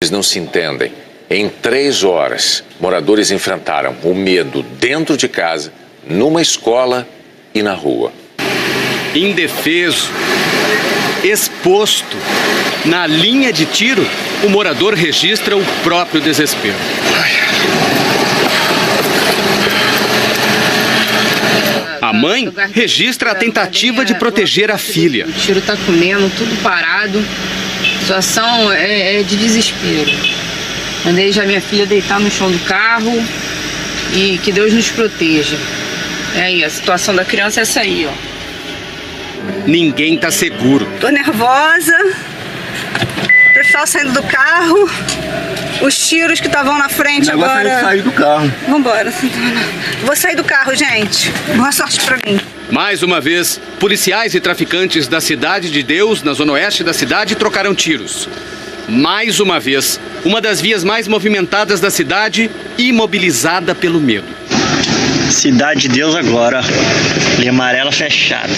Eles não se entendem. Em 3 horas, moradores enfrentaram o medo dentro de casa, numa escola e na rua. Indefeso, exposto, na linha de tiro, o morador registra o próprio desespero. A mãe registra a tentativa de proteger a filha. O tiro tá comendo, tudo parado. A situação é de desespero. Mandei já minha filha deitar no chão do carro e que Deus nos proteja. É aí, a situação da criança é essa aí, ó. Ninguém tá seguro. Tô nervosa. O pessoal saindo do carro. Os tiros que estavam na frente agora. É sair do carro. Vambora, Santana. Vou sair do carro, gente. Boa sorte pra mim. Mais uma vez, policiais e traficantes da Cidade de Deus, na zona oeste da cidade, trocaram tiros. Mais uma vez, uma das vias mais movimentadas da cidade, imobilizada pelo medo. Cidade de Deus agora, linha amarela fechada.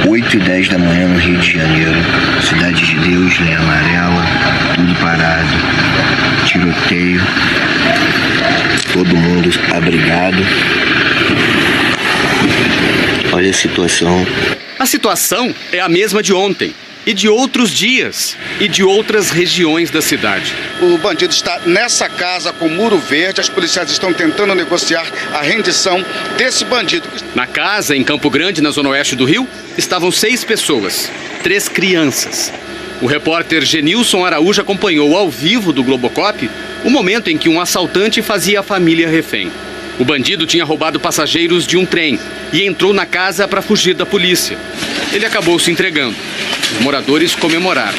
Oito e 10 da manhã no Rio de Janeiro, Cidade de Deus, linha amarela, tudo parado, tiroteio, todo mundo abrigado. Olha a situação. A situação é a mesma de ontem, e de outros dias, e de outras regiões da cidade. O bandido está nessa casa com muro verde, as policiais estão tentando negociar a rendição desse bandido. Na casa, em Campo Grande, na zona oeste do Rio, estavam 6 pessoas, 3 crianças. O repórter Genilson Araújo acompanhou ao vivo do Globocop o momento em que um assaltante fazia a família refém. O bandido tinha roubado passageiros de um trem e entrou na casa para fugir da polícia. Ele acabou se entregando. Os moradores comemoraram.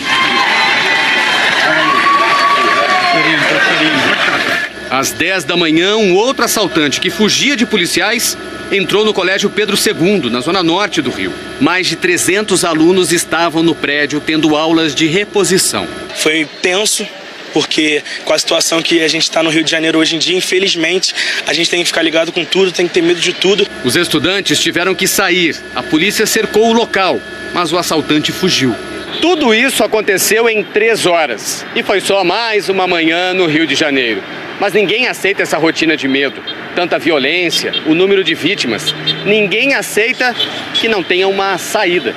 Às 10 da manhã, um outro assaltante que fugia de policiais entrou no Colégio Pedro II, na zona norte do Rio. Mais de 300 alunos estavam no prédio tendo aulas de reposição. Foi tenso, porque com a situação que a gente está no Rio de Janeiro hoje em dia, infelizmente, a gente tem que ficar ligado com tudo, tem que ter medo de tudo. Os estudantes tiveram que sair. A polícia cercou o local, mas o assaltante fugiu. Tudo isso aconteceu em 3 horas. E foi só mais uma manhã no Rio de Janeiro. Mas ninguém aceita essa rotina de medo. Tanta violência, o número de vítimas. Ninguém aceita que não tenha uma saída.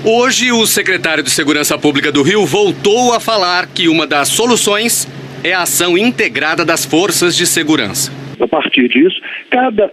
Hoje, o secretário de Segurança Pública do Rio voltou a falar que uma das soluções é a ação integrada das forças de segurança. A partir disso, cada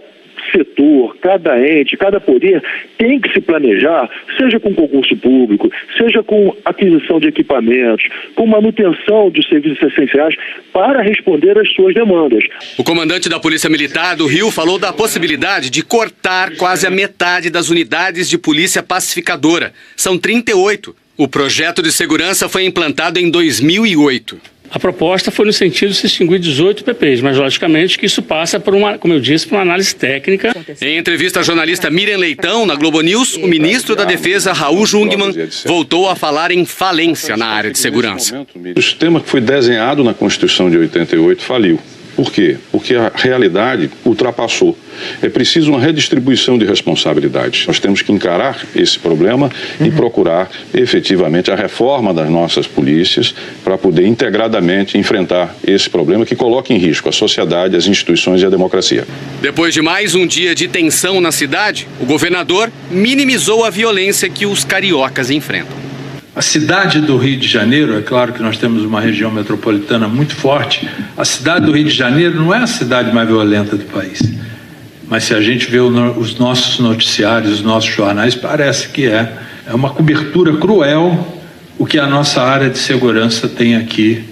setor, cada ente, cada poder tem que se planejar, seja com concurso público, seja com aquisição de equipamentos, com manutenção dos serviços essenciais para responder às suas demandas. O comandante da Polícia Militar do Rio falou da possibilidade de cortar quase a metade das unidades de polícia pacificadora. São 38. O projeto de segurança foi implantado em 2008. A proposta foi no sentido de se extinguir 18 PPs, mas logicamente que isso passa por uma, como eu disse, por uma análise técnica. Em entrevista à jornalista Miriam Leitão, na Globo News, o ministro da Defesa, Raul Jungmann, voltou a falar em falência na área de segurança. O sistema que foi desenhado na Constituição de 88 faliu. Por quê? Porque a realidade ultrapassou. É preciso uma redistribuição de responsabilidades. Nós temos que encarar esse problema e procurar efetivamente a reforma das nossas polícias para poder integradamente enfrentar esse problema que coloca em risco a sociedade, as instituições e a democracia. Depois de mais um dia de tensão na cidade, o governador minimizou a violência que os cariocas enfrentam. A cidade do Rio de Janeiro, é claro que nós temos uma região metropolitana muito forte, a cidade do Rio de Janeiro não é a cidade mais violenta do país. Mas se a gente vê os nossos noticiários, os nossos jornais, parece que é uma cobertura cruel o que a nossa área de segurança tem aqui,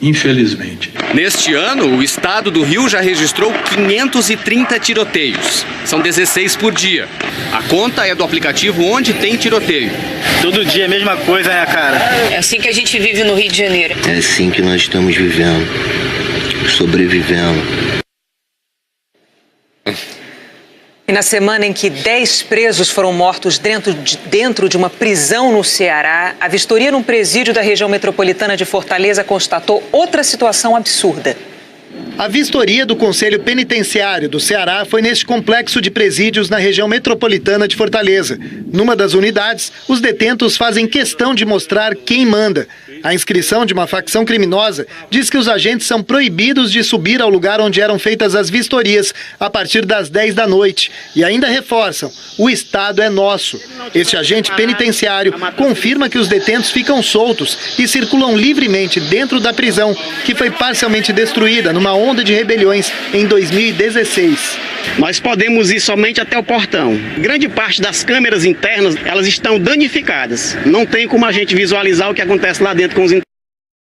infelizmente. Neste ano, o estado do Rio já registrou 530 tiroteios. São 16 por dia. A conta é do aplicativo Onde Tem Tiroteio. Todo dia a mesma coisa, né, cara? É assim que a gente vive no Rio de Janeiro. É assim que nós estamos vivendo, sobrevivendo. E na semana em que 10 presos foram mortos dentro de uma prisão no Ceará, a vistoria num presídio da região metropolitana de Fortaleza constatou outra situação absurda. A vistoria do Conselho Penitenciário do Ceará foi neste complexo de presídios na região metropolitana de Fortaleza. Numa das unidades, os detentos fazem questão de mostrar quem manda. A inscrição de uma facção criminosa diz que os agentes são proibidos de subir ao lugar onde eram feitas as vistorias a partir das 10 da noite. E ainda reforçam, o Estado é nosso. Este agente penitenciário confirma que os detentos ficam soltos e circulam livremente dentro da prisão, que foi parcialmente destruída numa onda de rebeliões em 2016. Nós podemos ir somente até o portão. Grande parte das câmeras internas, elas estão danificadas. Não tem como a gente visualizar o que acontece lá dentro com os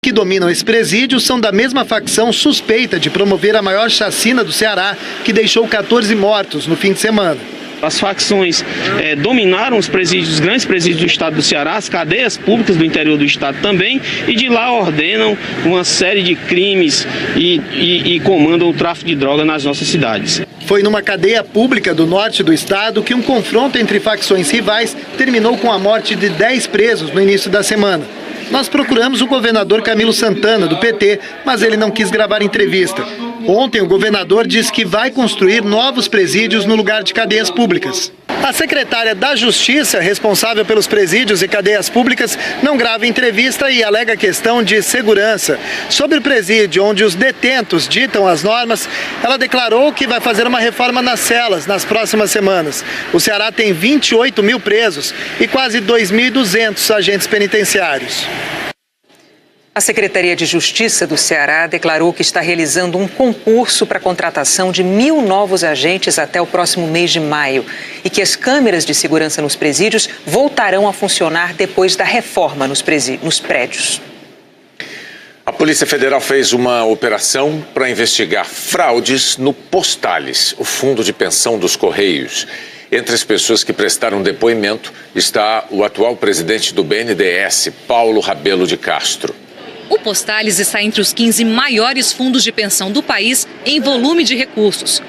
que dominam esse presídio são da mesma facção suspeita de promover a maior chacina do Ceará, que deixou 14 mortos no fim de semana. As facções dominaram os presídios, os grandes presídios do estado do Ceará, as cadeias públicas do interior do estado também, e de lá ordenam uma série de crimes e comandam o tráfico de droga nas nossas cidades. Foi numa cadeia pública do norte do estado que um confronto entre facções rivais terminou com a morte de 10 presos no início da semana. Nós procuramos o governador Camilo Santana, do PT, mas ele não quis gravar entrevista. Ontem, o governador disse que vai construir novos presídios no lugar de cadeias públicas. A secretária da Justiça, responsável pelos presídios e cadeias públicas, não grava entrevista e alega questão de segurança. Sobre o presídio onde os detentos ditam as normas, ela declarou que vai fazer uma reforma nas celas nas próximas semanas. O Ceará tem 28 mil presos e quase 2.200 agentes penitenciários. A Secretaria de Justiça do Ceará declarou que está realizando um concurso para a contratação de 1.000 novos agentes até o próximo mês de maio e que as câmeras de segurança nos presídios voltarão a funcionar depois da reforma nos prédios. A Polícia Federal fez uma operação para investigar fraudes no Postales, o fundo de pensão dos Correios. Entre as pessoas que prestaram depoimento está o atual presidente do BNDES, Paulo Rabelo de Castro. O Postales está entre os 15 maiores fundos de pensão do país em volume de recursos.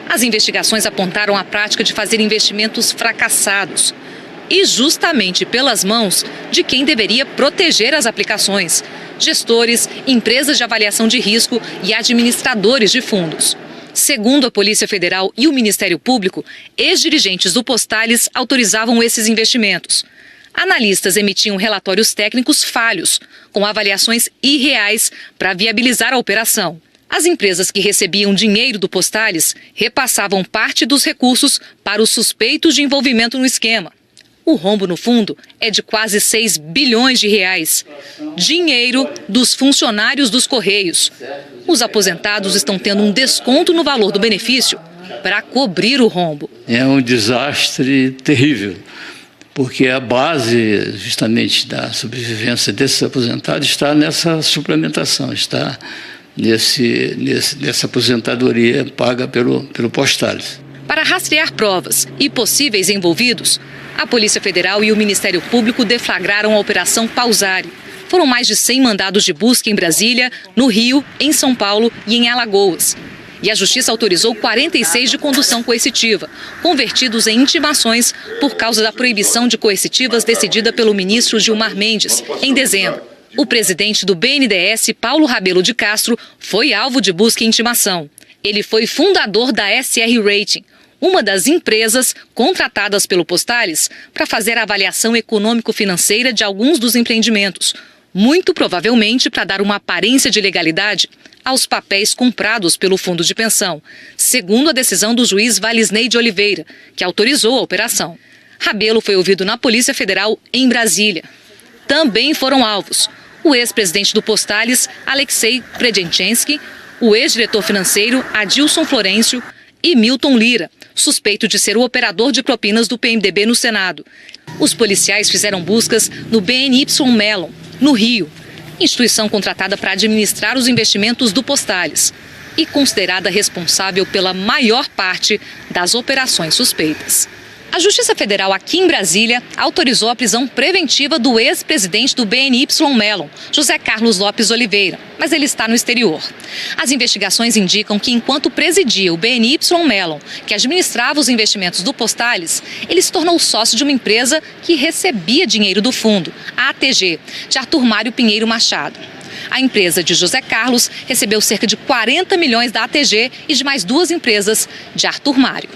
As investigações apontaram a prática de fazer investimentos fracassados. E justamente pelas mãos de quem deveria proteger as aplicações: gestores, empresas de avaliação de risco e administradores de fundos. Segundo a Polícia Federal e o Ministério Público, ex-dirigentes do Postales autorizavam esses investimentos. Analistas emitiam relatórios técnicos falhos, com avaliações irreais para viabilizar a operação. As empresas que recebiam dinheiro do Postales repassavam parte dos recursos para os suspeitos de envolvimento no esquema. O rombo no fundo é de quase 6 bilhões de reais. Dinheiro dos funcionários dos Correios. Os aposentados estão tendo um desconto no valor do benefício para cobrir o rombo. É um desastre terrível, porque a base justamente da sobrevivência desses aposentados está nessa suplementação, está nessa aposentadoria paga pelo Postales. Para rastrear provas e possíveis envolvidos, a Polícia Federal e o Ministério Público deflagraram a Operação Pausari. Foram mais de 100 mandados de busca em Brasília, no Rio, em São Paulo e em Alagoas. E a Justiça autorizou 46 de condução coercitiva, convertidos em intimações por causa da proibição de coercitivas decidida pelo ministro Gilmar Mendes, em dezembro. O presidente do BNDES, Paulo Rabelo de Castro, foi alvo de busca e intimação. Ele foi fundador da SR Rating, uma das empresas contratadas pelo Postales para fazer a avaliação econômico-financeira de alguns dos empreendimentos, muito provavelmente para dar uma aparência de legalidade aos papéis comprados pelo fundo de pensão, segundo a decisão do juiz Valisney de Oliveira, que autorizou a operação. Rabelo foi ouvido na Polícia Federal em Brasília. Também foram alvos o ex-presidente do Postales, Alexei Predjenchensky, o ex-diretor financeiro, Adilson Florencio, e Milton Lira, suspeito de ser o operador de propinas do PMDB no Senado. Os policiais fizeram buscas no BNY Mellon, no Rio, instituição contratada para administrar os investimentos do Postales e considerada responsável pela maior parte das operações suspeitas. A Justiça Federal aqui em Brasília autorizou a prisão preventiva do ex-presidente do BNY Mellon, José Carlos Lopes Oliveira, mas ele está no exterior. As investigações indicam que enquanto presidia o BNY Mellon, que administrava os investimentos do Postales, ele se tornou sócio de uma empresa que recebia dinheiro do fundo, a ATG, de Arthur Mário Pinheiro Machado. A empresa de José Carlos recebeu cerca de 40 milhões da ATG e de mais 2 empresas de Arthur Mário.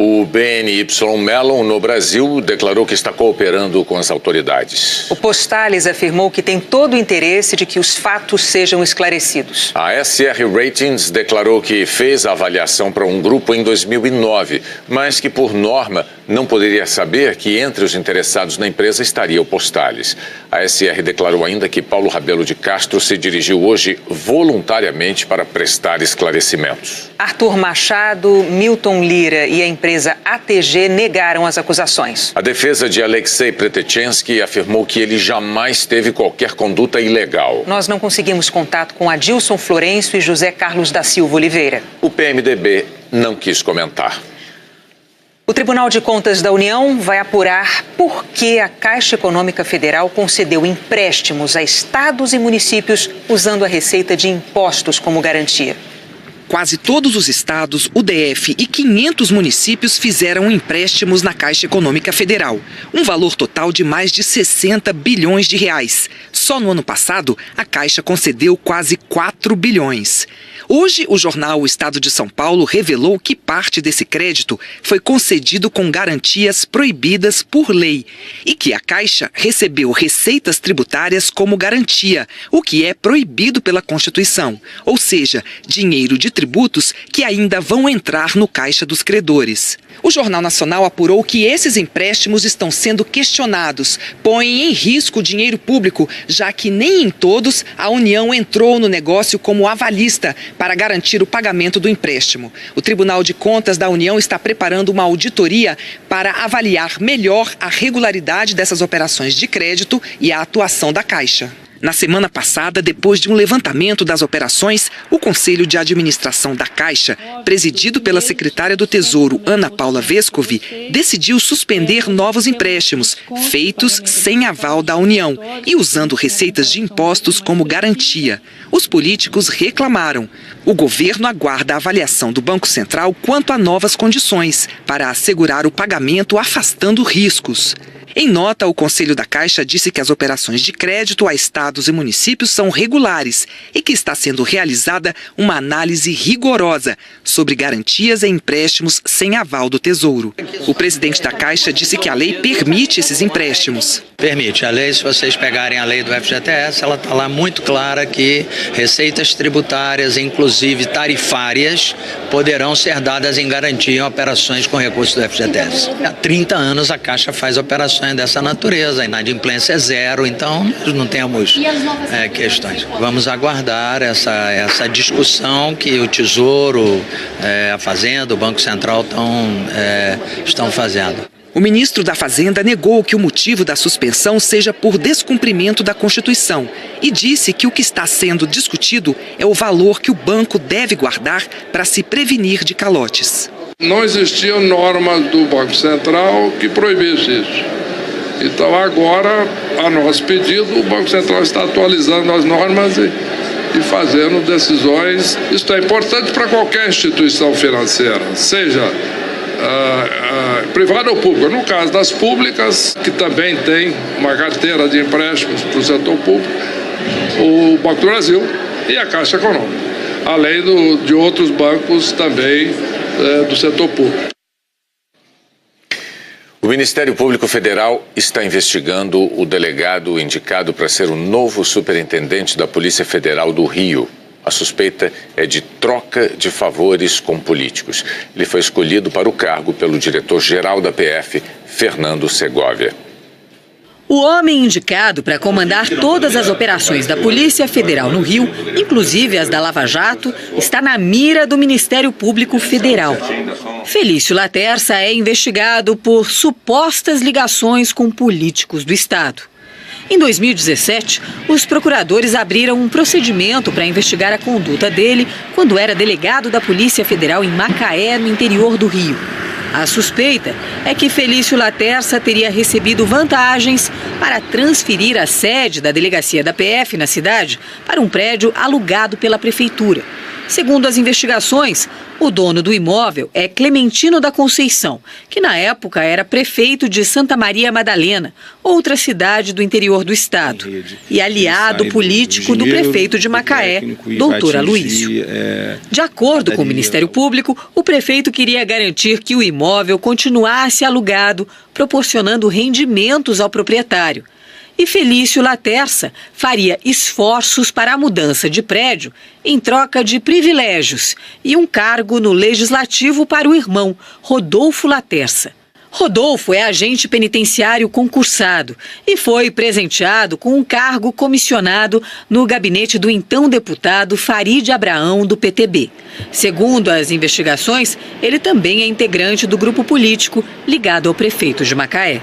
O BNY Mellon, no Brasil, declarou que está cooperando com as autoridades. O Postales afirmou que tem todo o interesse de que os fatos sejam esclarecidos. A SR Ratings declarou que fez a avaliação para um grupo em 2009, mas que, por norma, não poderia saber que entre os interessados na empresa estaria o Postales. A SR declarou ainda que Paulo Rabelo de Castro se dirigiu hoje voluntariamente para prestar esclarecimentos. Arthur Machado, Milton Lira e a empresa ATG negaram as acusações. A defesa de Alexei Pretechensky afirmou que ele jamais teve qualquer conduta ilegal. Nós não conseguimos contato com Adilson Florencio e José Carlos da Silva Oliveira. O PMDB não quis comentar. O Tribunal de Contas da União vai apurar por que a Caixa Econômica Federal concedeu empréstimos a estados e municípios usando a receita de impostos como garantia. Quase todos os estados, o DF e 500 municípios fizeram empréstimos na Caixa Econômica Federal. Um valor total de mais de 60 bilhões de reais. Só no ano passado, a Caixa concedeu quase 4 bilhões. Hoje, o jornal O Estado de São Paulo revelou que parte desse crédito foi concedido com garantias proibidas por lei e que a Caixa recebeu receitas tributárias como garantia, o que é proibido pela Constituição, ou seja, dinheiro de tributos que ainda vão entrar no caixa dos credores. O Jornal Nacional apurou que esses empréstimos estão sendo questionados, põem em risco o dinheiro público, já que nem em todos a União entrou no negócio como avalista para garantir o pagamento do empréstimo. O Tribunal de Contas da União está preparando uma auditoria para avaliar melhor a regularidade dessas operações de crédito e a atuação da Caixa. Na semana passada, depois de um levantamento das operações, o Conselho de Administração da Caixa, presidido pela secretária do Tesouro, Ana Paula Vescovi, decidiu suspender novos empréstimos, feitos sem aval da União e usando receitas de impostos como garantia. Os políticos reclamaram. O governo aguarda a avaliação do Banco Central quanto a novas condições para assegurar o pagamento afastando riscos. Em nota, o Conselho da Caixa disse que as operações de crédito a estados e municípios são regulares e que está sendo realizada uma análise rigorosa sobre garantias e empréstimos sem aval do Tesouro. O presidente da Caixa disse que a lei permite esses empréstimos. Permite. A lei, se vocês pegarem a lei do FGTS, ela está lá muito clara que receitas tributárias, inclusive tarifárias, poderão ser dadas em garantia em operações com recursos do FGTS. Há 30 anos a Caixa faz operações dessa natureza, a inadimplência é zero, então nós não temos questões. Vamos aguardar essa discussão que o Tesouro, a Fazenda, o Banco Central estão fazendo. O ministro da Fazenda negou que o motivo da suspensão seja por descumprimento da Constituição e disse que o que está sendo discutido é o valor que o banco deve guardar para se prevenir de calotes. Não existia norma do Banco Central que proibisse isso. Então agora, a nosso pedido, o Banco Central está atualizando as normas e fazendo decisões. Isso é importante para qualquer instituição financeira, seja privada ou pública. No caso das públicas, que também tem uma carteira de empréstimos para o setor público, o Banco do Brasil e a Caixa Econômica, além de outros bancos também do setor público. O Ministério Público Federal está investigando o delegado indicado para ser o novo superintendente da Polícia Federal do Rio. A suspeita é de troca de favores com políticos. Ele foi escolhido para o cargo pelo diretor-geral da PF, Fernando Segovia. O homem indicado para comandar todas as operações da Polícia Federal no Rio, inclusive as da Lava Jato, está na mira do Ministério Público Federal. Felício Laterça é investigado por supostas ligações com políticos do Estado. Em 2017, os procuradores abriram um procedimento para investigar a conduta dele quando era delegado da Polícia Federal em Macaé, no interior do Rio. A suspeita é que Felício Laterça teria recebido vantagens para transferir a sede da delegacia da PF na cidade para um prédio alugado pela prefeitura. Segundo as investigações, o dono do imóvel é Clementino da Conceição, que na época era prefeito de Santa Maria Madalena, outra cidade do interior do estado, e aliado político do prefeito de Macaé, doutor Aloísio. De acordo com o Ministério Público, o prefeito queria garantir que o imóvel continuasse alugado, proporcionando rendimentos ao proprietário. E Felício Laterça faria esforços para a mudança de prédio em troca de privilégios e um cargo no Legislativo para o irmão, Rodolfo Laterça. Rodolfo é agente penitenciário concursado e foi presenteado com um cargo comissionado no gabinete do então deputado Farid Abraão, do PTB. Segundo as investigações, ele também é integrante do grupo político ligado ao prefeito de Macaé.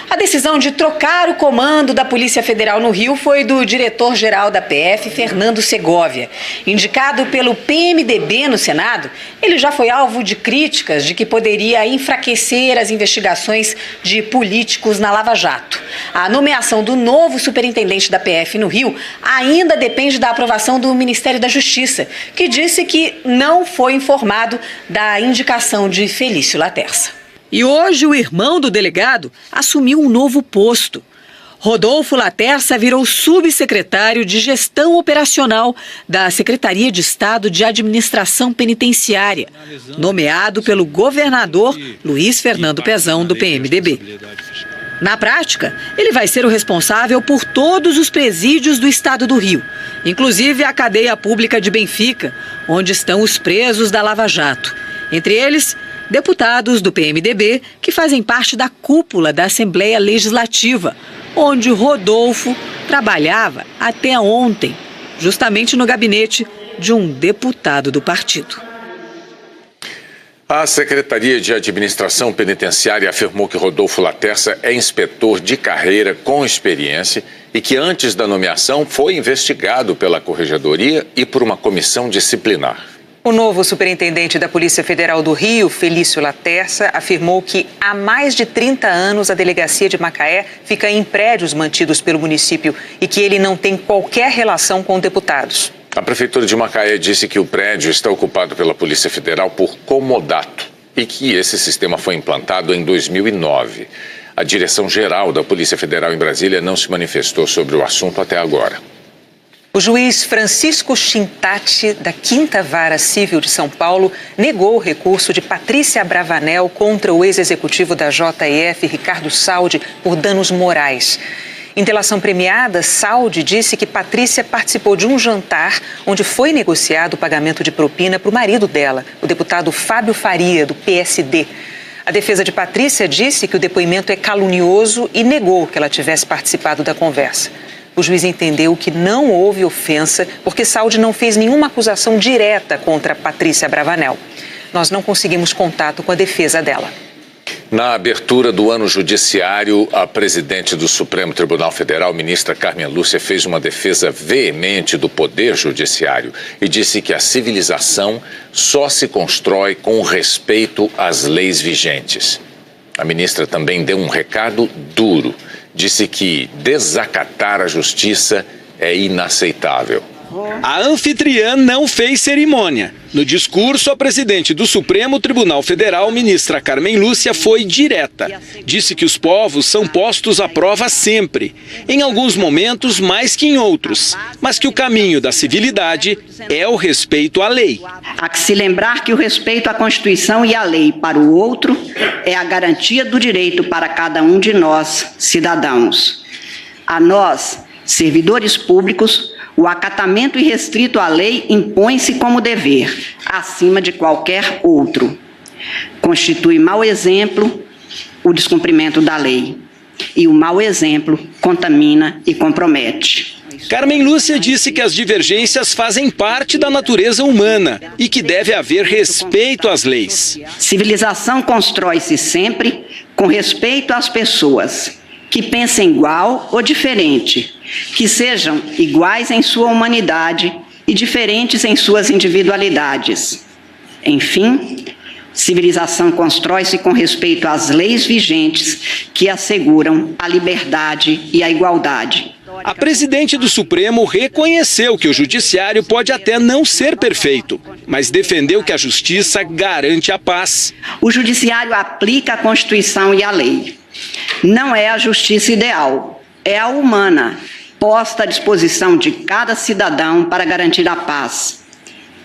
A decisão de trocar o comando da Polícia Federal no Rio foi do diretor-geral da PF, Fernando Segovia. Indicado pelo PMDB no Senado, ele já foi alvo de críticas de que poderia enfraquecer as investigações de políticos na Lava Jato. A nomeação do novo superintendente da PF no Rio ainda depende da aprovação do Ministério da Justiça, que disse que não foi informado da indicação de Felício Laterça. E hoje o irmão do delegado assumiu um novo posto. Rodolfo Laterça virou subsecretário de Gestão Operacional da Secretaria de Estado de Administração Penitenciária, nomeado pelo governador Luiz Fernando Pezão, do PMDB. Na prática, ele vai ser o responsável por todos os presídios do estado do Rio, inclusive a cadeia pública de Benfica, onde estão os presos da Lava Jato. Entre eles, deputados do PMDB que fazem parte da cúpula da Assembleia Legislativa, onde Rodolfo trabalhava até ontem, justamente no gabinete de um deputado do partido. A Secretaria de Administração Penitenciária afirmou que Rodolfo Laterça é inspetor de carreira com experiência e que antes da nomeação foi investigado pela Corregedoria e por uma comissão disciplinar. O novo superintendente da Polícia Federal do Rio, Felício Laterça, afirmou que há mais de 30 anos a delegacia de Macaé fica em prédios mantidos pelo município e que ele não tem qualquer relação com deputados. A Prefeitura de Macaé disse que o prédio está ocupado pela Polícia Federal por comodato e que esse sistema foi implantado em 2009. A Direção-Geral da Polícia Federal em Brasília não se manifestou sobre o assunto até agora. O juiz Francisco Chintati, da 5ª Vara Civil de São Paulo, negou o recurso de Patrícia Abravanel contra o ex-executivo da JF, Ricardo Saldi, por danos morais. Em delação premiada, Saldi disse que Patrícia participou de um jantar onde foi negociado o pagamento de propina para o marido dela, o deputado Fábio Faria, do PSD. A defesa de Patrícia disse que o depoimento é calunioso e negou que ela tivesse participado da conversa. O juiz entendeu que não houve ofensa porque Saldi não fez nenhuma acusação direta contra Patrícia Abravanel. Nós não conseguimos contato com a defesa dela. Na abertura do ano judiciário, a presidente do Supremo Tribunal Federal, ministra Carmen Lúcia, fez uma defesa veemente do Poder Judiciário e disse que a civilização só se constrói com respeito às leis vigentes. A ministra também deu um recado duro. Disse que desacatar a justiça é inaceitável. A anfitriã não fez cerimônia. No discurso, a presidente do Supremo Tribunal Federal, ministra Carmen Lúcia, foi direta. Disse que os povos são postos à prova sempre, em alguns momentos mais que em outros, mas que o caminho da civilidade é o respeito à lei. Há que se lembrar que o respeito à Constituição e à lei para o outro é a garantia do direito para cada um de nós, cidadãos. A nós, servidores públicos, o acatamento irrestrito à lei impõe-se como dever, acima de qualquer outro. Constitui mau exemplo o descumprimento da lei. E o mau exemplo contamina e compromete. Carmen Lúcia disse que as divergências fazem parte da natureza humana e que deve haver respeito às leis. Civilização constrói-se sempre com respeito às pessoas, que pensem igual ou diferente, que sejam iguais em sua humanidade e diferentes em suas individualidades. Enfim, civilização constrói-se com respeito às leis vigentes que asseguram a liberdade e a igualdade. A presidente do Supremo reconheceu que o judiciário pode até não ser perfeito, mas defendeu que a justiça garante a paz. O judiciário aplica a Constituição e a lei. Não é a justiça ideal, é a humana, posta à disposição de cada cidadão para garantir a paz.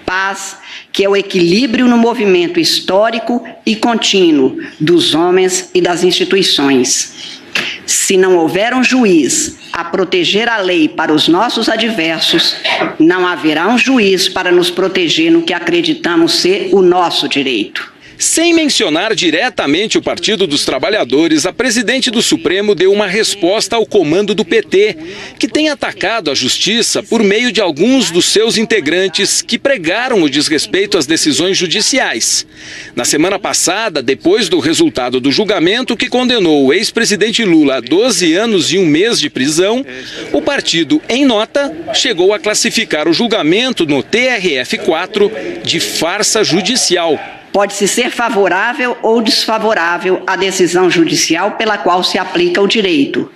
Paz que é o equilíbrio no movimento histórico e contínuo dos homens e das instituições. Se não houver um juiz a proteger a lei para os nossos adversos, não haverá um juiz para nos proteger no que acreditamos ser o nosso direito. Sem mencionar diretamente o Partido dos Trabalhadores, a presidente do Supremo deu uma resposta ao comando do PT, que tem atacado a justiça por meio de alguns dos seus integrantes que pregaram o desrespeito às decisões judiciais. Na semana passada, depois do resultado do julgamento que condenou o ex-presidente Lula a 12 anos e 1 mês de prisão, o partido, em nota, chegou a classificar o julgamento no TRF4 de farsa judicial. Pode-se ser favorável ou desfavorável à decisão judicial pela qual se aplica o direito.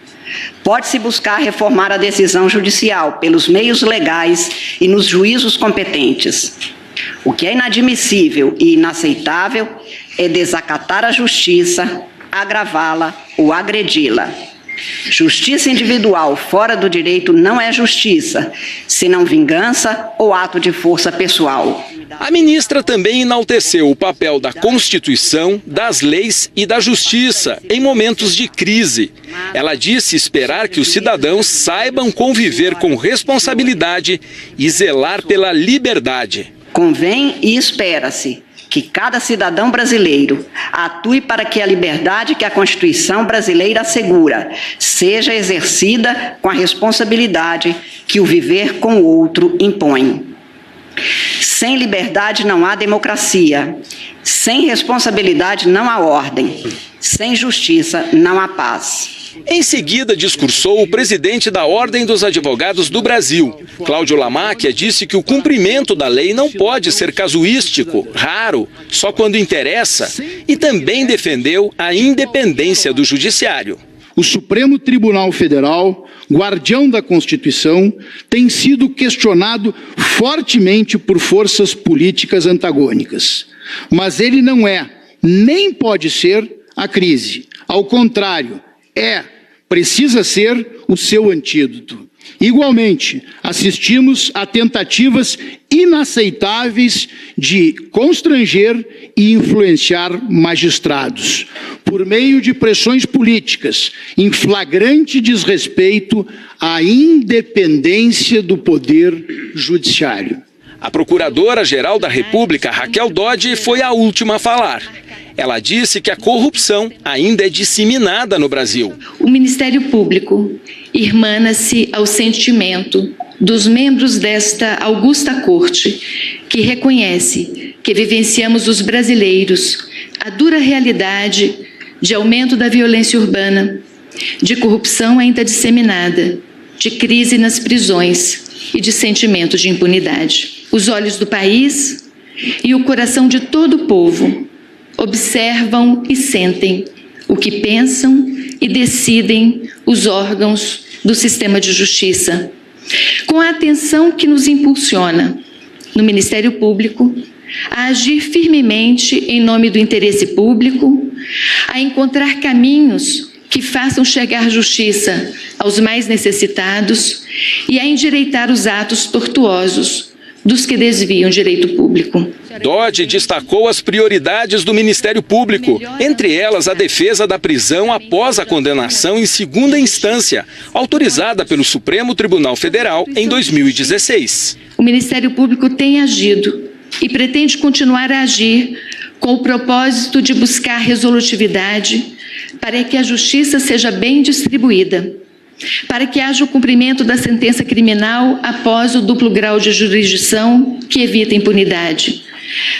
Pode-se buscar reformar a decisão judicial pelos meios legais e nos juízos competentes. O que é inadmissível e inaceitável é desacatar a justiça, agravá-la ou agredi-la. Justiça individual fora do direito não é justiça, senão vingança ou ato de força pessoal. A ministra também enalteceu o papel da Constituição, das leis e da justiça em momentos de crise. Ela disse esperar que os cidadãos saibam conviver com responsabilidade e zelar pela liberdade. Convém e espera-se que cada cidadão brasileiro atue para que a liberdade que a Constituição brasileira assegura seja exercida com a responsabilidade que o viver com o outro impõe. Sem liberdade não há democracia, sem responsabilidade não há ordem, sem justiça não há paz. Em seguida, discursou o presidente da Ordem dos Advogados do Brasil. Cláudio Lamáquia disse que o cumprimento da lei não pode ser casuístico, raro, só quando interessa, e também defendeu a independência do judiciário. O Supremo Tribunal Federal, guardião da Constituição, tem sido questionado fortemente por forças políticas antagônicas. Mas ele não é, nem pode ser, a crise. Ao contrário, precisa ser o seu antídoto. Igualmente, assistimos a tentativas inaceitáveis de constranger e influenciar magistrados, por meio de pressões políticas, em flagrante desrespeito à independência do Poder Judiciário. A Procuradora-Geral da República, Raquel Dodge, foi a última a falar. Ela disse que a corrupção ainda é disseminada no Brasil. O Ministério Público irmana-se ao sentimento dos membros desta augusta corte, que reconhece que vivenciamos os brasileiros a dura realidade de aumento da violência urbana, de corrupção ainda disseminada, de crise nas prisões e de sentimento de impunidade. Os olhos do país e o coração de todo o povo observam e sentem o que pensam e decidem os órgãos do sistema de justiça, com a atenção que nos impulsiona, no Ministério Público, a agir firmemente em nome do interesse público, a encontrar caminhos que façam chegar justiça aos mais necessitados e a endireitar os atos tortuosos dos que desviam direito público. Dodge destacou as prioridades do Ministério Público, entre elas a defesa da prisão após a condenação em segunda instância, autorizada pelo Supremo Tribunal Federal em 2016. O Ministério Público tem agido e pretende continuar a agir com o propósito de buscar resolutividade para que a justiça seja bem distribuída, para que haja o cumprimento da sentença criminal após o duplo grau de jurisdição que evita impunidade,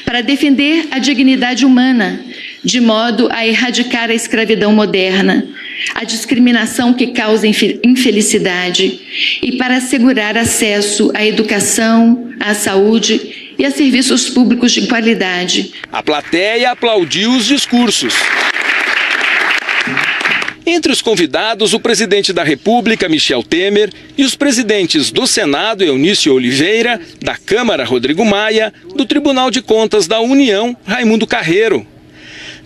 para defender a dignidade humana, de modo a erradicar a escravidão moderna, a discriminação que causa infelicidade e para assegurar acesso à educação, à saúde e a serviços públicos de qualidade. A plateia aplaudiu os discursos. Entre os convidados, o presidente da República, Michel Temer, e os presidentes do Senado, Eunício Oliveira, da Câmara, Rodrigo Maia, do Tribunal de Contas da União, Raimundo Carreiro.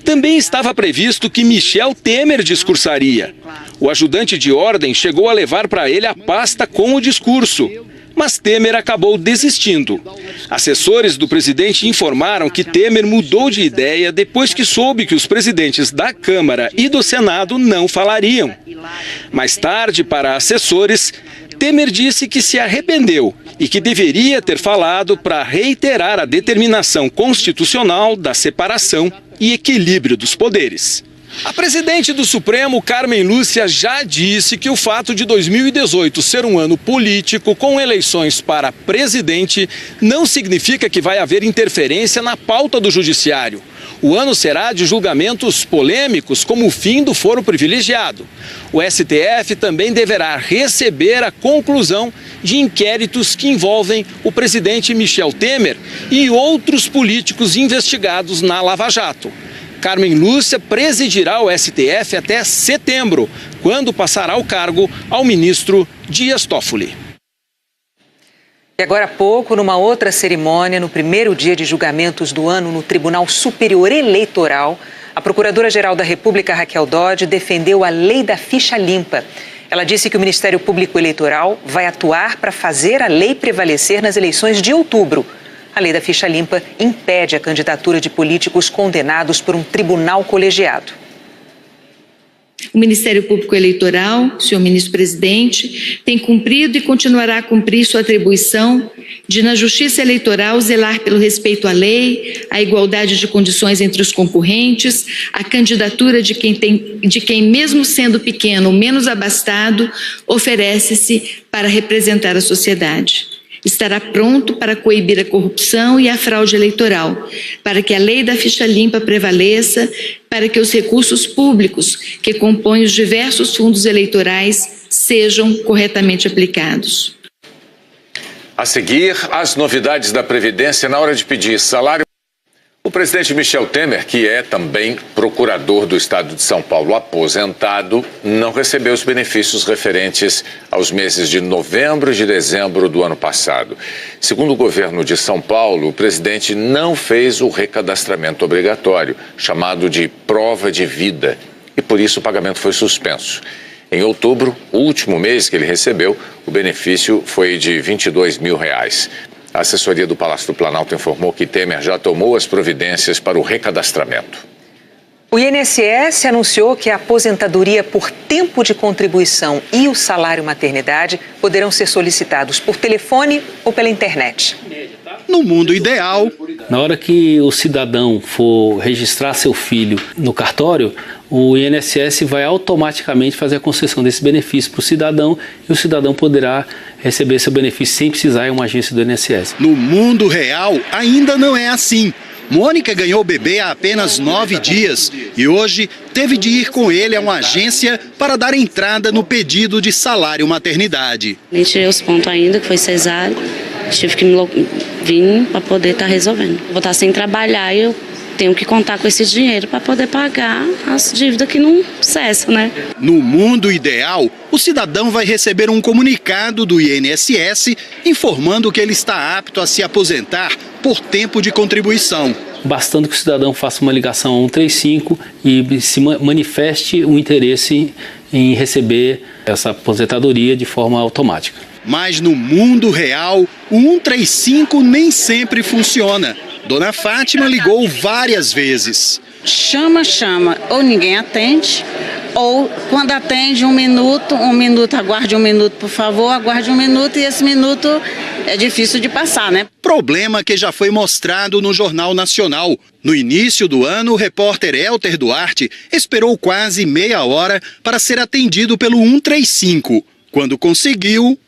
Também estava previsto que Michel Temer discursaria. O ajudante de ordem chegou a levar para ele a pasta com o discurso, mas Temer acabou desistindo. Assessores do presidente informaram que Temer mudou de ideia depois que soube que os presidentes da Câmara e do Senado não falariam. Mais tarde, para assessores, Temer disse que se arrependeu e que deveria ter falado para reiterar a determinação constitucional da separação e equilíbrio dos poderes. A presidente do Supremo, Carmen Lúcia, já disse que o fato de 2018 ser um ano político com eleições para presidente não significa que vai haver interferência na pauta do judiciário. O ano será de julgamentos polêmicos, como o fim do foro privilegiado. O STF também deverá receber a conclusão de inquéritos que envolvem o presidente Michel Temer e outros políticos investigados na Lava Jato. Carmen Lúcia presidirá o STF até setembro, quando passará o cargo ao ministro Dias Toffoli. E agora há pouco, numa outra cerimônia, no primeiro dia de julgamentos do ano no Tribunal Superior Eleitoral, a Procuradora-Geral da República, Raquel Dodge, defendeu a lei da ficha limpa. Ela disse que o Ministério Público Eleitoral vai atuar para fazer a lei prevalecer nas eleições de outubro. A lei da ficha limpa impede a candidatura de políticos condenados por um tribunal colegiado. O Ministério Público Eleitoral, senhor ministro-presidente, tem cumprido e continuará a cumprir sua atribuição de, na Justiça Eleitoral, zelar pelo respeito à lei, à igualdade de condições entre os concorrentes, a candidatura de quem, mesmo sendo pequeno ou menos abastado, oferece-se para representar a sociedade. Estará pronto para coibir a corrupção e a fraude eleitoral, para que a lei da ficha limpa prevaleça, para que os recursos públicos que compõem os diversos fundos eleitorais sejam corretamente aplicados. A seguir, as novidades da Previdência na hora de pedir salário. O presidente Michel Temer, que é também procurador do Estado de São Paulo aposentado, não recebeu os benefícios referentes aos meses de novembro e de dezembro do ano passado. Segundo o governo de São Paulo, o presidente não fez o recadastramento obrigatório, chamado de prova de vida, e por isso o pagamento foi suspenso. Em outubro, o último mês que ele recebeu, o benefício foi de R$ 22 mil. A assessoria do Palácio do Planalto informou que Temer já tomou as providências para o recadastramento. O INSS anunciou que a aposentadoria por tempo de contribuição e o salário maternidade poderão ser solicitados por telefone ou pela internet. No mundo ideal, na hora que o cidadão for registrar seu filho no cartório, o INSS vai automaticamente fazer a concessão desse benefício para o cidadão e o cidadão poderá receber seu benefício sem precisar ir a uma agência do INSS. No mundo real, ainda não é assim. Mônica ganhou o bebê há apenas 9 dias e hoje teve de ir com ele a uma agência para dar entrada no pedido de salário maternidade. Nem tirei os pontos ainda, que foi cesárea. Tive que vir para poder estar resolvendo. Vou estar sem trabalhar e eu tenho que contar com esse dinheiro para poder pagar as dívidas que não cessam, né? No mundo ideal, o cidadão vai receber um comunicado do INSS informando que ele está apto a se aposentar por tempo de contribuição. Bastando que o cidadão faça uma ligação ao 135 e se manifeste o interesse em receber essa aposentadoria de forma automática. Mas no mundo real, o 135 nem sempre funciona. Dona Fátima ligou várias vezes. Chama, ou ninguém atende, ou quando atende 1 minuto, aguarde 1 minuto, por favor, aguarde 1 minuto e esse minuto é difícil de passar, né? Problema que já foi mostrado no Jornal Nacional. No início do ano, o repórter Elter Duarte esperou quase meia hora para ser atendido pelo 135. Quando conseguiu...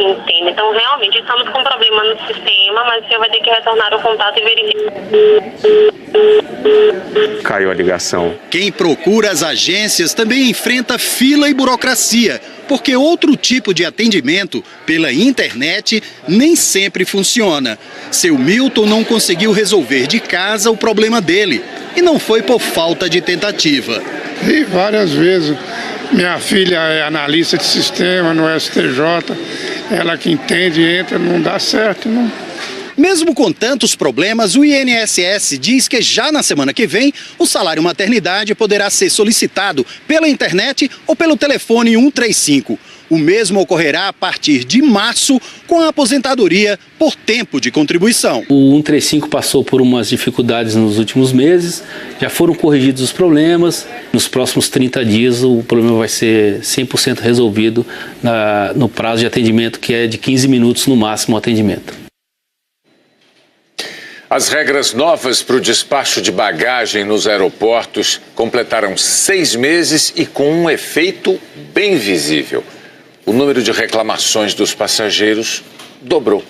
Entendo. Então, realmente, estamos com problema no sistema, mas o senhor vai ter que retornar o contato e verificar. Caiu a ligação. Quem procura as agências também enfrenta fila e burocracia, porque outro tipo de atendimento, pela internet, nem sempre funciona. Seu Milton não conseguiu resolver de casa o problema dele, e não foi por falta de tentativa. E várias vezes. Minha filha é analista de sistema no STJ, ela que entende, entra, não dá certo, não. Mesmo com tantos problemas, o INSS diz que já na semana que vem, o salário maternidade poderá ser solicitado pela internet ou pelo telefone 135. O mesmo ocorrerá a partir de março com a aposentadoria por tempo de contribuição. O 135 passou por umas dificuldades nos últimos meses, já foram corrigidos os problemas. Nos próximos 30 dias o problema vai ser 100% resolvido no prazo de atendimento, que é de 15 minutos no máximo o atendimento. As regras novas para o despacho de bagagem nos aeroportos completaram 6 meses e com um efeito bem visível. O número de reclamações dos passageiros dobrou.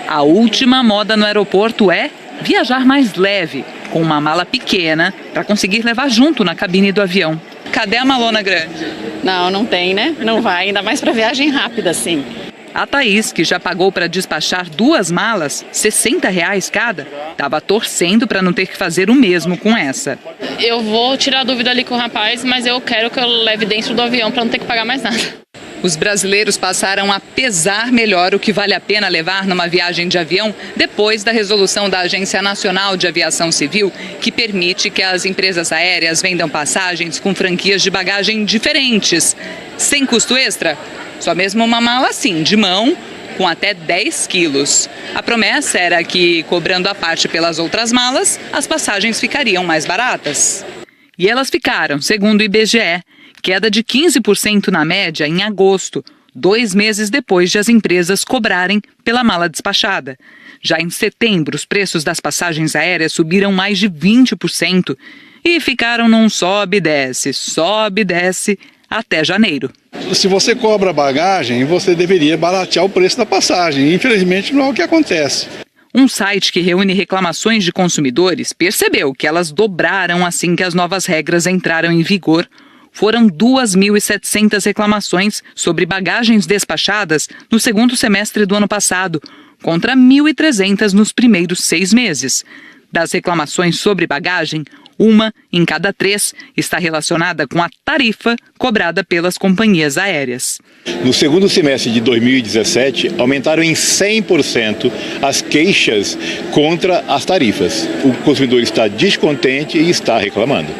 A última moda no aeroporto é viajar mais leve, com uma mala pequena, para conseguir levar junto na cabine do avião. Cadê a malona grande? Não tem, né? Não vai, ainda mais para viagem rápida, assim. A Thaís, que já pagou para despachar 2 malas, R$60 cada, estava torcendo para não ter que fazer o mesmo com essa. Eu vou tirar a dúvida ali com o rapaz, mas eu quero que eu leve dentro do avião para não ter que pagar mais nada. Os brasileiros passaram a pesar melhor o que vale a pena levar numa viagem de avião depois da resolução da Agência Nacional de Aviação Civil, que permite que as empresas aéreas vendam passagens com franquias de bagagem diferentes, sem custo extra. Só mesmo uma mala assim, de mão, com até 10 quilos. A promessa era que, cobrando a parte pelas outras malas, as passagens ficariam mais baratas. E elas ficaram, segundo o IBGE, queda de 15% na média em agosto, 2 meses depois de as empresas cobrarem pela mala despachada. Já em setembro, os preços das passagens aéreas subiram mais de 20% e ficaram num sobe e desce, até janeiro. Se você cobra bagagem, você deveria baratear o preço da passagem. Infelizmente, não é o que acontece. Um site que reúne reclamações de consumidores percebeu que elas dobraram assim que as novas regras entraram em vigor. Foram 2.700 reclamações sobre bagagens despachadas no segundo semestre do ano passado, contra 1.300 nos primeiros 6 meses. Das reclamações sobre bagagem, 1 em cada 3 está relacionada com a tarifa cobrada pelas companhias aéreas. No segundo semestre de 2017, aumentaram em 100% as queixas contra as tarifas. O consumidor está descontente e está reclamando.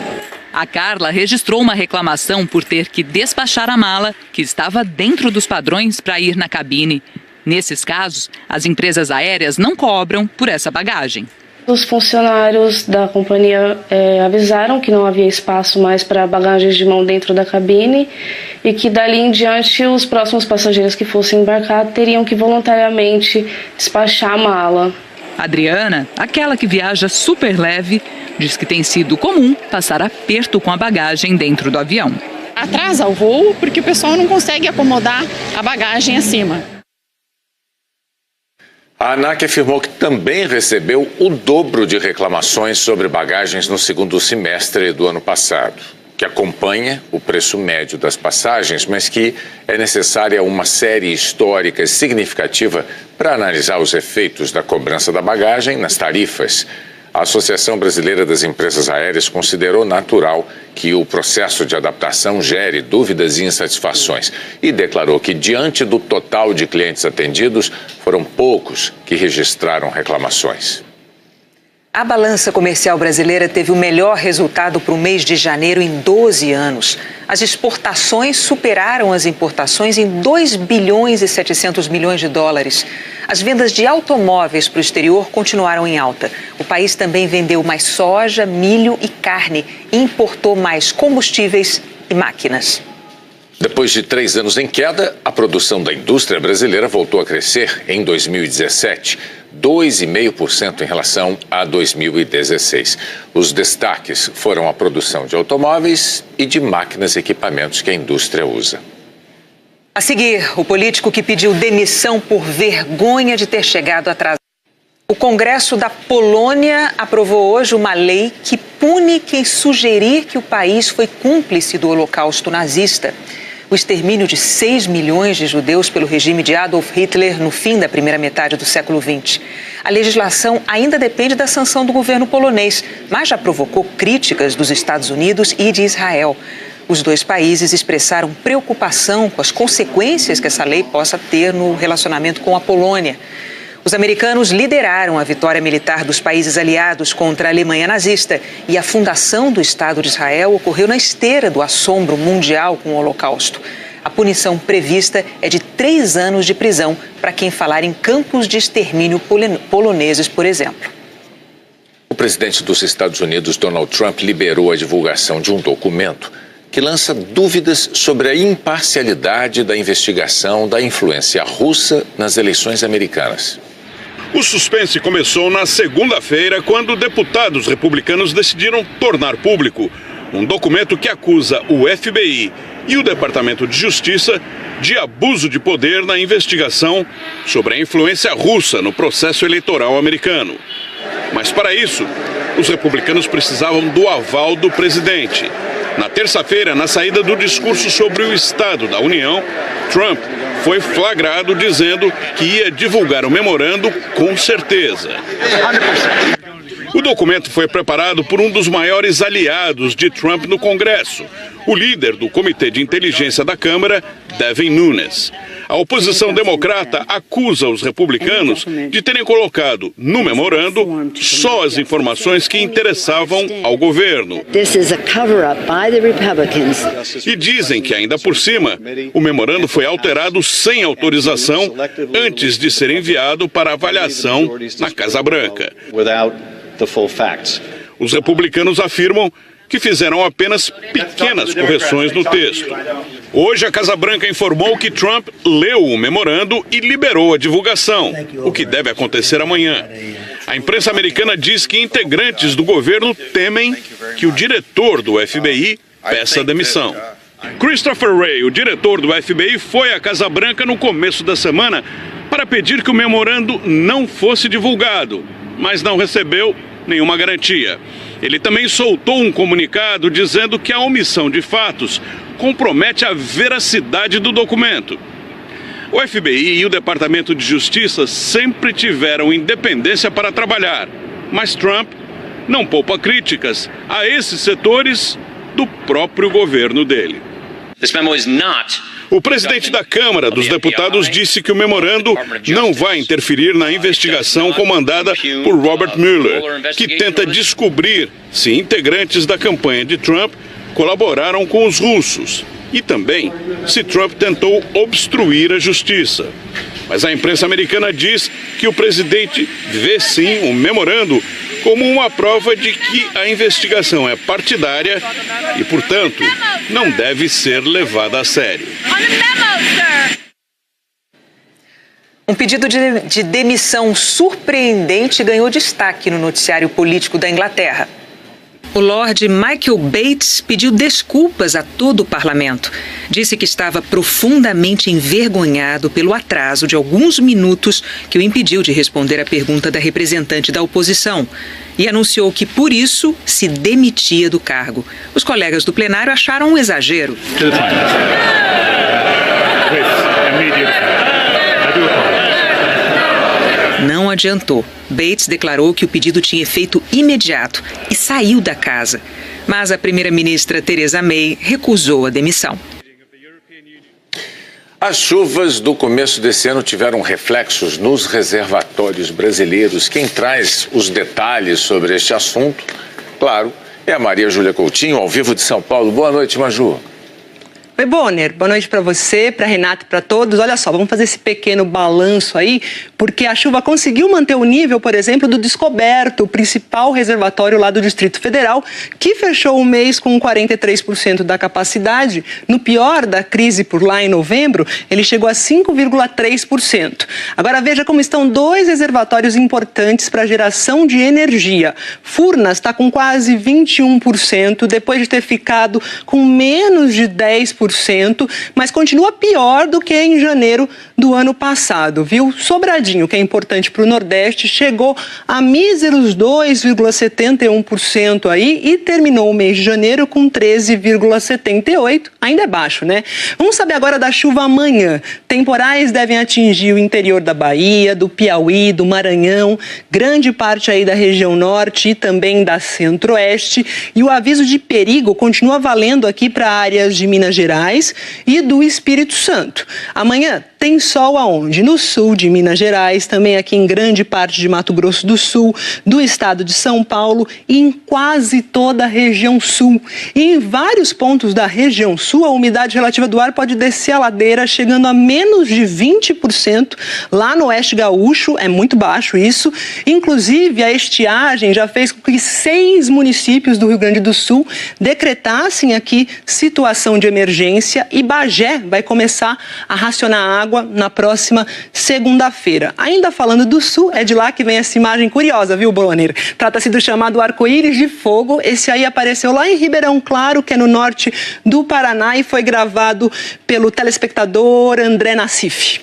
A Carla registrou uma reclamação por ter que despachar a mala que estava dentro dos padrões para ir na cabine. Nesses casos, as empresas aéreas não cobram por essa bagagem. Os funcionários da companhia avisaram que não havia espaço mais para bagagens de mão dentro da cabine e que dali em diante os próximos passageiros que fossem embarcar teriam que voluntariamente despachar a mala. Adriana, aquela que viaja super leve, diz que tem sido comum passar aperto com a bagagem dentro do avião. Atrasa o voo porque o pessoal não consegue acomodar a bagagem acima. A ANAC afirmou que também recebeu o dobro de reclamações sobre bagagens no segundo semestre do ano passado, que acompanha o preço médio das passagens, mas que é necessária uma série histórica significativa para analisar os efeitos da cobrança da bagagem nas tarifas. A Associação Brasileira das Empresas Aéreas considerou natural que o processo de adaptação gere dúvidas e insatisfações e declarou que, diante do total de clientes atendidos, foram poucos que registraram reclamações. A balança comercial brasileira teve o melhor resultado para o mês de janeiro em 12 anos. As exportações superaram as importações em 2 bilhões e 700 milhões de dólares. As vendas de automóveis para o exterior continuaram em alta. O país também vendeu mais soja, milho e carne e importou mais combustíveis e máquinas. Depois de 3 anos em queda, a produção da indústria brasileira voltou a crescer em 2017, 2,5% em relação a 2016. Os destaques foram a produção de automóveis e de máquinas e equipamentos que a indústria usa. A seguir, o político que pediu demissão por vergonha de ter chegado atrasado. O Congresso da Polônia aprovou hoje uma lei que pune quem sugerir que o país foi cúmplice do Holocausto nazista. O extermínio de 6 milhões de judeus pelo regime de Adolf Hitler no fim da primeira metade do século XX. A legislação ainda depende da sanção do governo polonês, mas já provocou críticas dos Estados Unidos e de Israel. Os dois países expressaram preocupação com as consequências que essa lei possa ter no relacionamento com a Polônia. Os americanos lideraram a vitória militar dos países aliados contra a Alemanha nazista e a fundação do Estado de Israel ocorreu na esteira do assombro mundial com o Holocausto. A punição prevista é de 3 anos de prisão para quem falar em campos de extermínio poloneses, por exemplo. O presidente dos Estados Unidos, Donald Trump, liberou a divulgação de um documento que lança dúvidas sobre a imparcialidade da investigação da influência russa nas eleições americanas. O suspense começou na segunda-feira, quando deputados republicanos decidiram tornar público um documento que acusa o FBI e o Departamento de Justiça de abuso de poder na investigação sobre a influência russa no processo eleitoral americano. Mas para isso, os republicanos precisavam do aval do presidente. Na terça-feira, na saída do discurso sobre o Estado da União, Trump foi flagrado dizendo que ia divulgar o memorando com certeza. O documento foi preparado por um dos maiores aliados de Trump no Congresso, o líder do Comitê de Inteligência da Câmara, Devin Nunes. A oposição democrata acusa os republicanos de terem colocado no memorando só as informações que interessavam ao governo. E dizem que, ainda por cima, o memorando foi alterado sem autorização antes de ser enviado para avaliação na Casa Branca. Os republicanos afirmam que fizeram apenas pequenas correções no texto. Hoje, a Casa Branca informou que Trump leu o memorando e liberou a divulgação, o que deve acontecer amanhã. A imprensa americana diz que integrantes do governo temem que o diretor do FBI peça demissão. Christopher Wray, o diretor do FBI, foi à Casa Branca no começo da semana para pedir que o memorando não fosse divulgado, mas não recebeu nenhuma garantia. Ele também soltou um comunicado dizendo que a omissão de fatos compromete a veracidade do documento. O FBI e o Departamento de Justiça sempre tiveram independência para trabalhar, mas Trump não poupa críticas a esses setores do próprio governo dele. O presidente da Câmara dos Deputados disse que o memorando não vai interferir na investigação comandada por Robert Mueller, que tenta descobrir se integrantes da campanha de Trump colaboraram com os russos e também se Trump tentou obstruir a justiça. Mas a imprensa americana diz que o presidente vê sim o memorando como uma prova de que a investigação é partidária e, portanto, não deve ser levada a sério. Um pedido de demissão surpreendente ganhou destaque no noticiário político da Inglaterra. O Lord Michael Bates pediu desculpas a todo o parlamento. Disse que estava profundamente envergonhado pelo atraso de alguns minutos que o impediu de responder à pergunta da representante da oposição. E anunciou que, por isso, se demitia do cargo. Os colegas do plenário acharam um exagero. Não adiantou. Bates declarou que o pedido tinha efeito imediato e saiu da casa. Mas a primeira-ministra Theresa May recusou a demissão. As chuvas do começo desse ano tiveram reflexos nos reservatórios brasileiros. Quem traz os detalhes sobre este assunto, claro, é a Maria Júlia Coutinho, ao vivo de São Paulo. Boa noite, Maju. Oi, Bonner. Boa noite para você, para Renato e para todos. Olha só, vamos fazer esse pequeno balanço aí, porque a chuva conseguiu manter o nível, por exemplo, do Descoberto, o principal reservatório lá do Distrito Federal, que fechou o mês com 43% da capacidade. No pior da crise por lá, em novembro, ele chegou a 5,3%. Agora veja como estão dois reservatórios importantes para a geração de energia. Furnas está com quase 21%, depois de ter ficado com menos de 10% 20%, mas continua pior do que em janeiro do ano passado, viu? Sobradinho, que é importante para o Nordeste, chegou a míseros 2,71% aí e terminou o mês de janeiro com 13,78%. Ainda é baixo, né? Vamos saber agora da chuva amanhã. Temporais devem atingir o interior da Bahia, do Piauí, do Maranhão, grande parte aí da região norte e também da centro-oeste. E o aviso de perigo continua valendo aqui para áreas de Minas Gerais e do Espírito Santo. Amanhã tem sol aonde? No sul de Minas Gerais, também aqui em grande parte de Mato Grosso do Sul, do estado de São Paulo e em quase toda a região sul. E em vários pontos da região sul, a umidade relativa do ar pode descer a ladeira, chegando a menos de 20%. Lá no oeste gaúcho, é muito baixo isso. Inclusive, a estiagem já fez com que 6 municípios do Rio Grande do Sul decretassem aqui situação de emergência e Bagé vai começar a racionar água na próxima segunda-feira. Ainda falando do sul, é de lá que vem essa imagem curiosa, viu, Bonner? Trata-se do chamado arco-íris de fogo. Esse aí apareceu lá em Ribeirão Claro, que é no norte do Paraná, e foi gravado pelo telespectador André Nassif.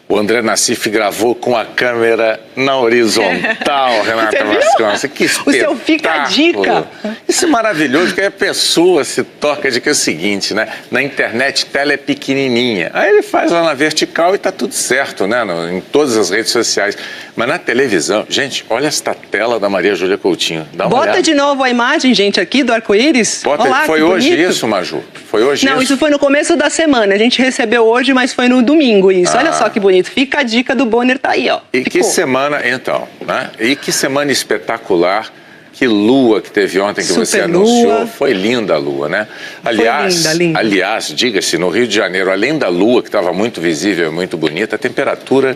O André Nassif gravou com a câmera na horizontal, Renata Vasconcelos. Que espetáculo! O seu fica a dica. Isso é maravilhoso, que a pessoa se toca de que é o seguinte, né? Na internet, tela é pequenininha. Aí ele faz lá na vertical e tá tudo certo, né? Em todas as redes sociais. Mas na televisão, gente, olha esta tela da Maria Júlia Coutinho. Dá uma olhada. Bota de novo a imagem, gente, aqui do arco-íris. Olá, foi hoje bonito. Isso, Maju? Foi hoje Não, isso? Isso foi no começo da semana. A gente recebeu hoje, mas foi no domingo isso. Olha só que bonito. Fica a dica do Bonner, tá aí, ó. E que semana, então, né? E que semana espetacular. Que lua que teve ontem que Super você anunciou. Lua. Foi linda a lua, né? Aliás, linda. Aliás, diga-se, no Rio de Janeiro, além da lua, que estava muito visível e muito bonita, a temperatura...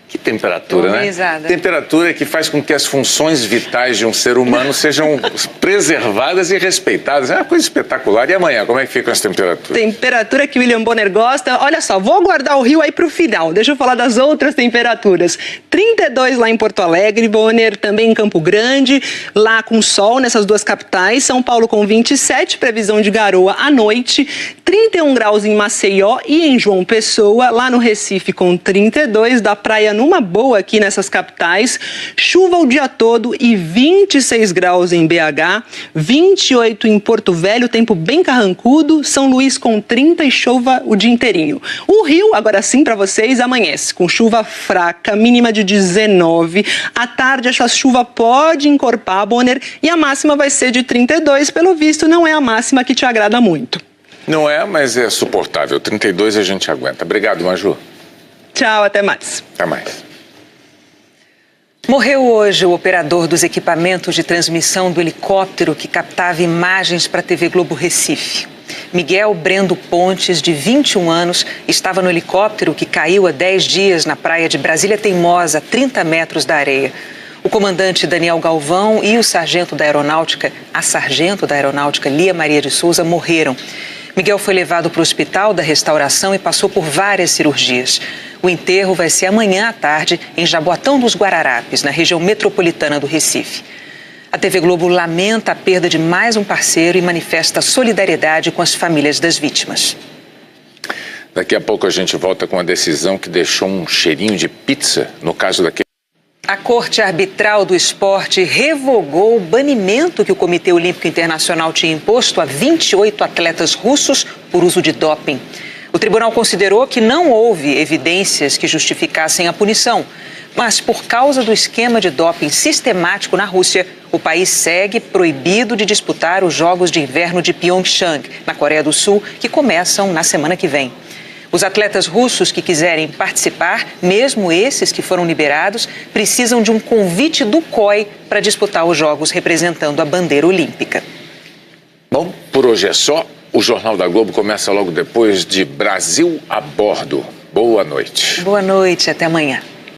Que temperatura, né? Temperatura que faz com que as funções vitais de um ser humano sejam preservadas e respeitadas. É uma coisa espetacular. E amanhã, como é que ficam as temperaturas? Temperatura que o William Bonner gosta. Olha só, vou guardar o Rio aí para o final. Deixa eu falar das outras temperaturas. 32 lá em Porto Alegre, Bonner também em Campo Grande, lá com sol nessas duas capitais. São Paulo com 27, previsão de garoa à noite. 31 graus em Maceió e em João Pessoa, lá no Recife com 32, da praia numa boa aqui nessas capitais, chuva o dia todo e 26 graus em BH, 28 em Porto Velho, tempo bem carrancudo, São Luís com 30 e chuva o dia inteirinho. O Rio, agora sim para vocês, amanhece com chuva fraca, mínima de 19, à tarde essa chuva pode encorpar, Bonner, e a máxima vai ser de 32, pelo visto não é a máxima que te agrada muito. Não é, mas é suportável, 32 a gente aguenta. Obrigado, Maju. Tchau, até mais. Até mais. Morreu hoje o operador dos equipamentos de transmissão do helicóptero que captava imagens para a TV Globo Recife. Miguel Brendo Pontes, de 21 anos, estava no helicóptero que caiu há 10 dias na praia de Brasília Teimosa, a 30 metros da areia. O comandante Daniel Galvão e a sargento da aeronáutica Lia Maria de Souza morreram. Miguel foi levado para o Hospital da Restauração e passou por várias cirurgias. O enterro vai ser amanhã à tarde em Jaboatão dos Guararapes, na região metropolitana do Recife. A TV Globo lamenta a perda de mais um parceiro e manifesta solidariedade com as famílias das vítimas. Daqui a pouco a gente volta com a decisão que deixou um cheirinho de pizza no caso daquele... A Corte Arbitral do Esporte revogou o banimento que o Comitê Olímpico Internacional tinha imposto a 28 atletas russos por uso de doping. O tribunal considerou que não houve evidências que justificassem a punição, mas por causa do esquema de doping sistemático na Rússia, o país segue proibido de disputar os Jogos de Inverno de Pyeongchang, na Coreia do Sul, que começam na semana que vem. Os atletas russos que quiserem participar, mesmo esses que foram liberados, precisam de um convite do COI para disputar os Jogos representando a bandeira olímpica. Bom, por hoje é só. O Jornal da Globo começa logo depois de Brasil a Bordo. Boa noite. Boa noite, até amanhã.